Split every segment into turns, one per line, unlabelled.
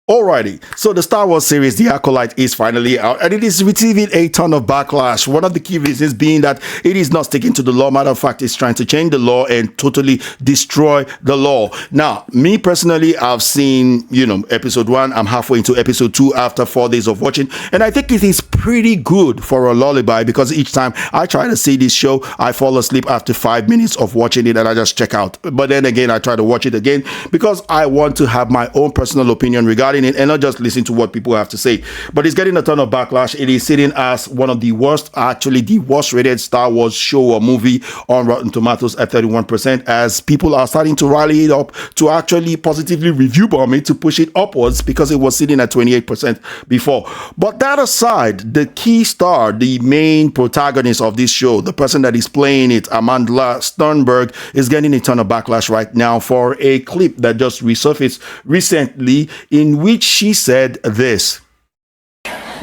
Alrighty, so the Star Wars series, The Acolyte, is finally out and it is receiving a ton of backlash. One of the key reasons being that it is not sticking to the law. Matter of fact, it's trying to change the law and totally destroy the law. Now, me personally, I've seen, episode 1. I'm halfway into episode 2 after 4 days of watching. And I think it is pretty good for a lullaby because each time I try to see this show, I fall asleep after 5 minutes of watching it and I just check out. But then again, I try to watch it again because I want to have my own personal opinion regarding it and not just listen to what people have to say. But it's getting a ton of backlash. It is sitting as one of the worst, actually the worst rated Star Wars show or movie on Rotten Tomatoes at 31%, as people are starting to rally it up to actually positively review bomb it to push it upwards because it was sitting at 28% before. But that aside, the key star, the main protagonist of this show, the person that is playing it, Amandla Sternberg, is getting a ton of backlash right now for a clip that just resurfaced recently in which she said this.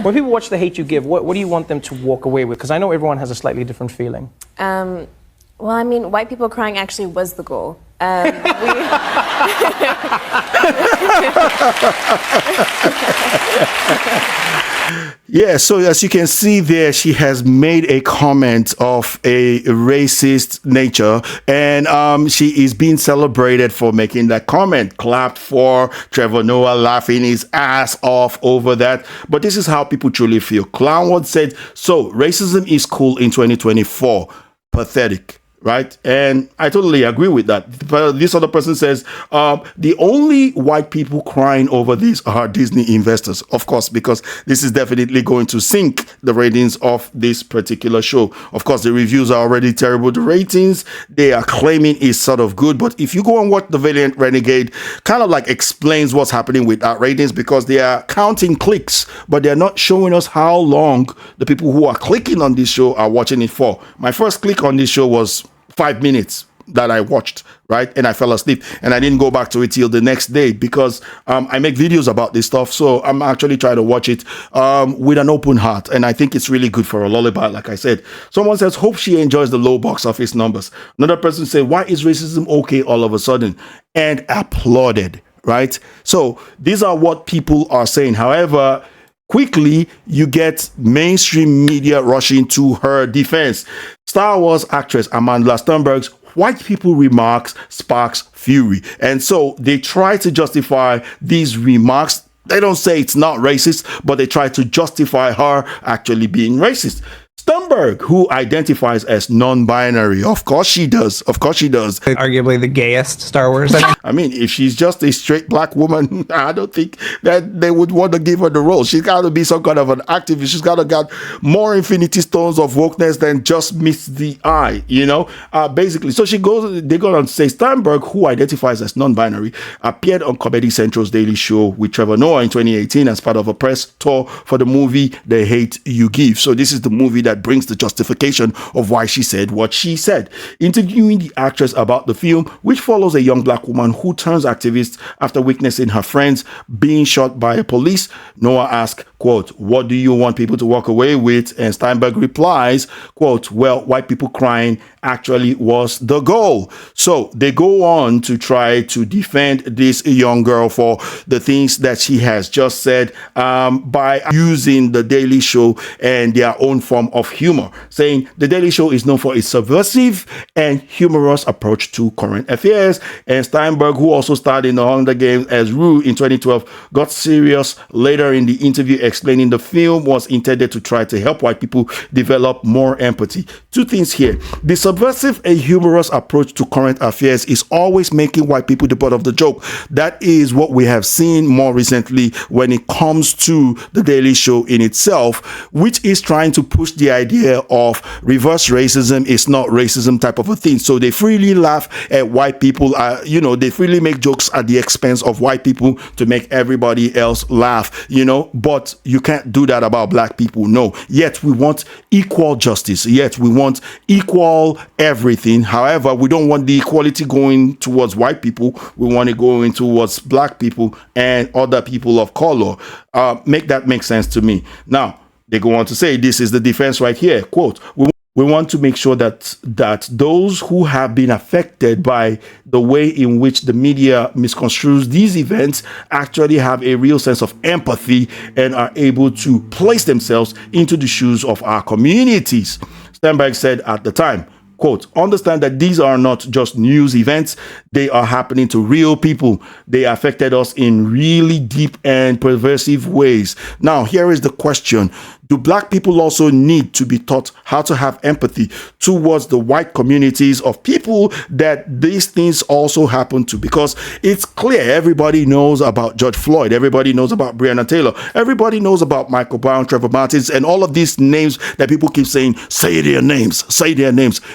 When people watch The Hate U Give, what do you want them to walk away with? Because I know everyone has a slightly different feeling.
Well, I mean, white people crying actually was the goal.
Yeah, so as you can see there, she has made a comment of a racist nature, and she is being celebrated for making that comment. Clapped for Trevor Noah laughing his ass off over that. But this is how people truly feel. Clownwood said, so racism is cool in 2024. Pathetic. Right? And I totally agree with that. But this other person says, the only white people crying over this are Disney investors. Of course, because this is definitely going to sink the ratings of this particular show. Of course, the reviews are already terrible. The ratings, they are claiming is sort of good. But if you go and watch The Valiant Renegade, kind of like explains what's happening with that ratings, because they are counting clicks, but they're not showing us how long the people who are clicking on this show are watching it for. My first click on this show was 5 minutes that I watched, right? And I fell asleep and I didn't go back to it till the next day because I make videos about this stuff. So I'm actually trying to watch it with an open heart. And I think it's really good for a lullaby, like I said. Someone says, hope she enjoys the low box office numbers. Another person said, why is racism okay all of a sudden? And applauded, right? So these are what people are saying. However, quickly, you get mainstream media rushing to her defense. Star Wars actress Amandla Sternberg's white people remarks sparks fury. And so they try to justify these remarks. They don't say it's not racist, but they try to justify her actually being racist. Sternberg, who identifies as non-binary, of course she does. Of course she does.
Arguably the gayest Star Wars.
I mean, if she's just a straight black woman, I don't think that they would want to give her the role. She's got to be some kind of an activist. She's got to got more infinity stones of wokeness than just meets the eye, basically. So they go on to say Sternberg, who identifies as non-binary, appeared on Comedy Central's Daily Show with Trevor Noah in 2018 as part of a press tour for the movie The Hate U Give. So this is the movie that brings the justification of why she said what she said. Interviewing the actress about the film, which follows a young black woman who turns activist after witnessing her friends being shot by police, Noah asked, quote, what do you want people to walk away with? And Sternberg replies, quote, well, white people crying actually was the goal. So they go on to try to defend this young girl for the things that she has just said by using the Daily Show and their own form of humor, saying the Daily Show is known for its subversive and humorous approach to current affairs. And Sternberg, who also starred in The Hunger Games as Rue in 2012, got serious later in the interview, explaining the film was intended to try to help white people develop more empathy. Two things here. The subversive and humorous approach to current affairs is always making white people the butt of the joke. That is what we have seen more recently when it comes to the Daily Show in itself, which is trying to push the idea of reverse racism is not racism type of a thing. So they freely laugh at white people. They freely make jokes at the expense of white people to make everybody else laugh, but you can't do that about black people. No. Yet we want equal justice. Yet we want equal everything. However, we don't want the equality going towards white people. We want it going towards black people and other people of color. Make that make sense to me. Now, they go on to say, this is the defense right here. Quote, we We want to make sure that those who have been affected by the way in which the media misconstrues these events actually have a real sense of empathy and are able to place themselves into the shoes of our communities. Sternberg said at the time, quote, understand that these are not just news events. They are happening to real people. They affected us in really deep and pervasive ways. Now, here is the question. Do black people also need to be taught how to have empathy towards the white communities of people that these things also happen to? Because it's clear everybody knows about George Floyd. Everybody knows about Breonna Taylor. Everybody knows about Michael Brown, Trevor Martins, and all of these names that people keep saying, say their names,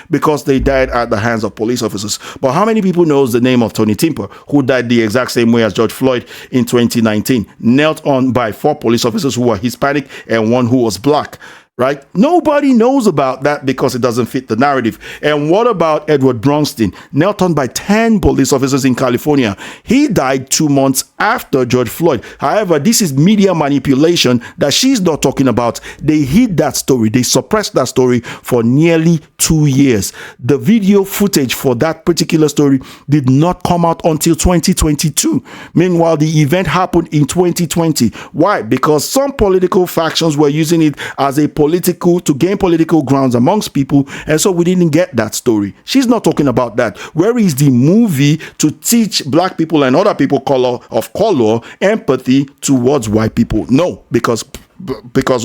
because they died at the hands of police officers. But how many people knows the name of Tony Timper, who died the exact same way as George Floyd in 2019, knelt on by 4 police officers who were Hispanic and 1 who was black, right? Nobody knows about that because it doesn't fit the narrative. And what about Edward Bronstein, knelt on by 10 police officers in California? He died 2 months after George Floyd. However, this is media manipulation that she's not talking about. They hid that story. They suppressed that story for nearly 2 years. The video footage for that particular story did not come out until 2022. Meanwhile, the event happened in 2020. Why? Because some political factions were using it as a to gain political grounds amongst people, and so we didn't get that story. She's not talking about that. Where is the movie to teach black people and other people of color empathy towards white people? No, because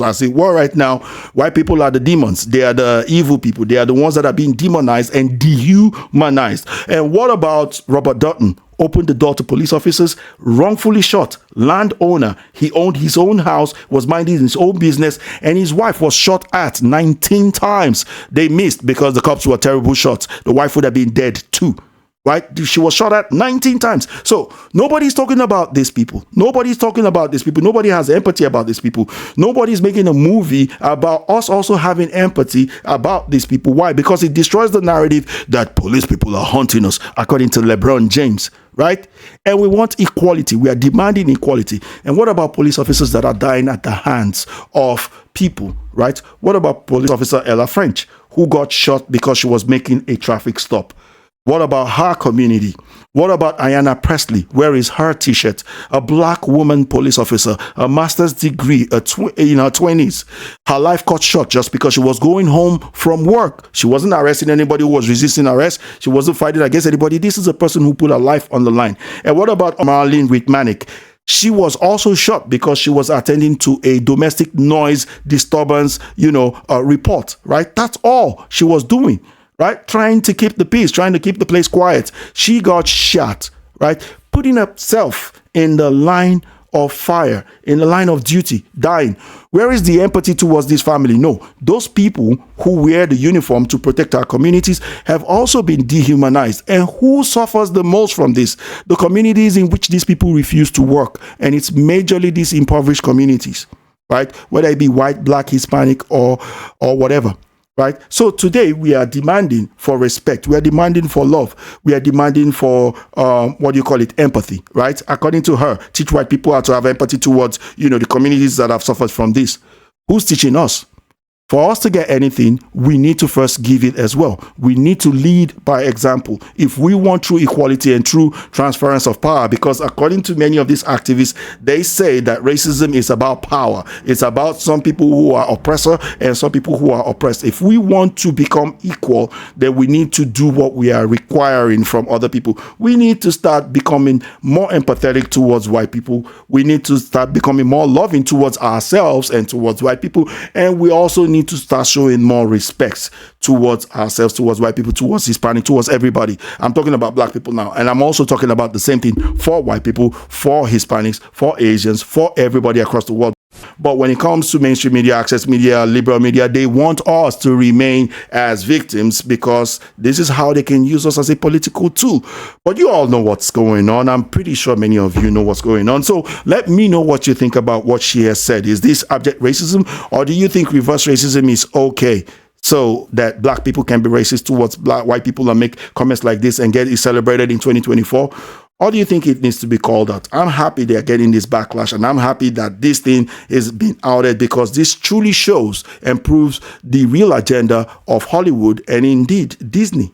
as it were right now, white people are the demons. They are the evil people. They are the ones that are being demonized and dehumanized. And what about Robert Dutton? Opened the door to police officers, wrongfully shot, landowner. He owned his own house, was minding his own business, and his wife was shot at 19 times. They missed because the cops were terrible shots. The wife would have been dead too. Right? She was shot at 19 times. So nobody's talking about these people. Nobody's talking about these people. Nobody has empathy about these people. Nobody's making a movie about us also having empathy about these people. Why? Because it destroys the narrative that police people are hunting us, according to LeBron James. Right? And we want equality. We are demanding equality. And what about police officers that are dying at the hands of people? Right? What about police officer Ella French, who got shot because she was making a traffic stop? What about her community? What about Ayanna Presley? Where is her t-shirt? A black woman police officer, a master's degree, in her 20s. Her life got short just because she was going home from work. She wasn't arresting anybody who was resisting arrest. She wasn't fighting against anybody. This is a person who put her life on the line. And what about Marlene Whitmanick? She was also shot because she was attending to a domestic noise disturbance, report, right? That's all she was doing. Right? Trying to keep the peace, trying to keep the place quiet. She got shot, right? Putting herself in the line of fire, in the line of duty, dying. Where is the empathy towards this family? No. Those people who wear the uniform to protect our communities have also been dehumanized. And who suffers the most from this? The communities in which these people refuse to work. And it's majorly these impoverished communities, right? Whether it be white, black, Hispanic, or whatever. Right. So today we are demanding for respect. We are demanding for love. We are demanding for empathy. Right. According to her, teach white people how to have empathy towards, the communities that have suffered from this. Who's teaching us? For us to get anything, we need to first give it as well. We need to lead by example if we want true equality and true transference of power, because according to many of these activists, they say that racism is about power. It's about some people who are oppressor and some people who are oppressed. If we want to become equal, then we need to do what we are requiring from other people. We need to start becoming more empathetic towards white people. We need to start becoming more loving towards ourselves and towards white people. And we also need to start showing more respect towards ourselves, towards white people, towards Hispanic, towards everybody. I'm talking about black people now, and I'm also talking about the same thing for white people, for Hispanics, for Asians, for everybody across the world. But when it comes to mainstream media, access media, liberal media, they want us to remain as victims because this is how they can use us as a political tool. But you all know what's going on. I'm pretty sure many of you know what's going on. So let me know what you think about what she has said. Is this abject racism, or do you think reverse racism is okay? So that black people can be racist towards white people and make comments like this and get it celebrated in 2024? Or do you think it needs to be called out? I'm happy they're getting this backlash, and I'm happy that this thing is being outed, because this truly shows and proves the real agenda of Hollywood and indeed Disney.